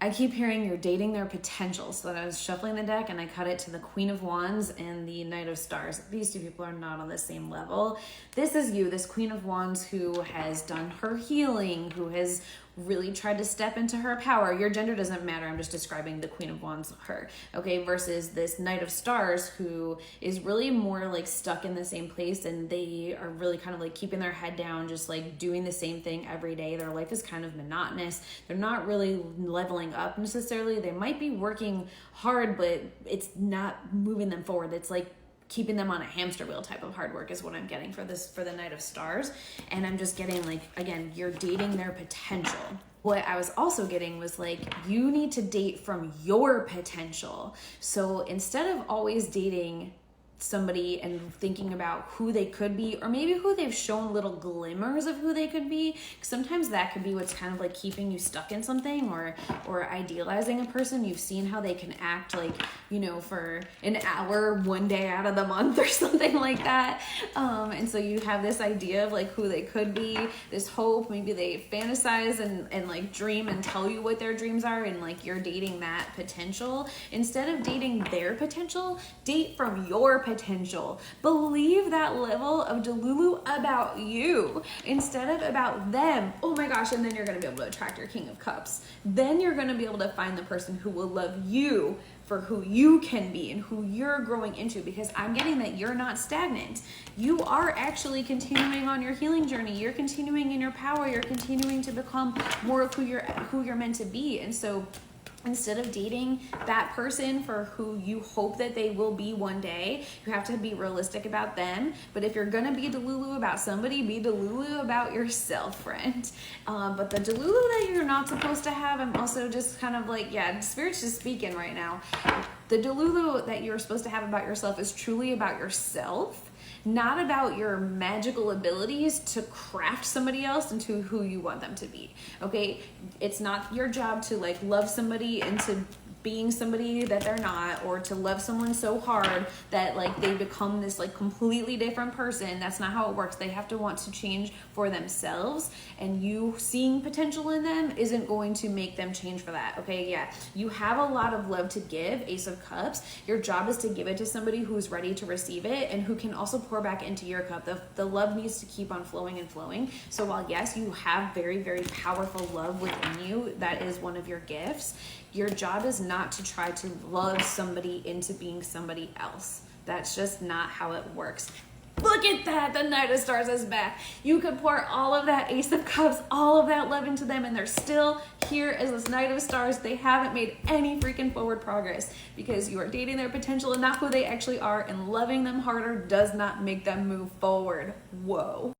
I keep hearing you're dating their potential. So I was shuffling the deck and I cut it to the Queen of Wands and the Knight of Stars. These two people are not on the same level. This is you, this Queen of Wands who has done her healing, who has really tried to step into her power. Your gender doesn't matter. I'm just describing the Queen of Wands, her, okay, versus this Knight of Stars who is really more like stuck in the same place, and they are really kind of like keeping their head down, just like doing the same thing every day. Their life is kind of monotonous. They're not really leveling up necessarily. They might be working hard, but it's not moving them forward. It's like keeping them on a hamster wheel type of hard work is what I'm getting for the Knight of Stars. And I'm just getting like, again, you're dating their potential. What I was also getting was like, you need to date from your potential. So instead of always dating somebody and thinking about who they could be, or maybe who they've shown little glimmers of who they could be, sometimes that could be what's kind of like keeping you stuck in something, or idealizing a person. You've seen how they can act, like, you know, for an hour one day out of the month or something like that, and so you have this idea of like who they could be, this hope. Maybe they fantasize and like dream and tell you what their dreams are, and like you're dating that potential. Instead of dating their potential, date from your potential. Believe that level of delulu about you instead of about them. Oh my gosh, and then you're going to be able to attract your King of Cups. Then you're going to be able to find the person who will love you for who you can be and who you're growing into, because I'm getting that you're not stagnant. You are actually continuing on your healing journey. You're continuing in your power. You're continuing to become more of who you're meant to be. And so instead of dating that person for who you hope that they will be one day, you have to be realistic about them. But if you're gonna be delulu about somebody, be delulu about yourself, friend. But the delulu that you're not supposed to have, I'm also just kind of like, yeah, Spirit's just speaking right now. The delulu that you're supposed to have about yourself is truly about yourself, not about your magical abilities to craft somebody else into who you want them to be, okay? It's not your job to like love somebody into being somebody that they're not, or to love someone so hard that like they become this like completely different person. That's not how it works. They have to want to change for themselves, and you seeing potential in them isn't going to make them change for that, okay? Yeah, you have a lot of love to give, Ace of Cups. Your job is to give it to somebody who's ready to receive it and who can also pour back into your cup. The love needs to keep on flowing and flowing. So while yes, you have very, very powerful love within you, that is one of your gifts, your job is not to try to love somebody into being somebody else. That's just not how it works. Look at that, the Knight of Stars is back. You could pour all of that Ace of Cups, all of that love into them, and they're still here as this Knight of Stars. They haven't made any freaking forward progress because you are dating their potential and not who they actually are, and loving them harder does not make them move forward. Whoa.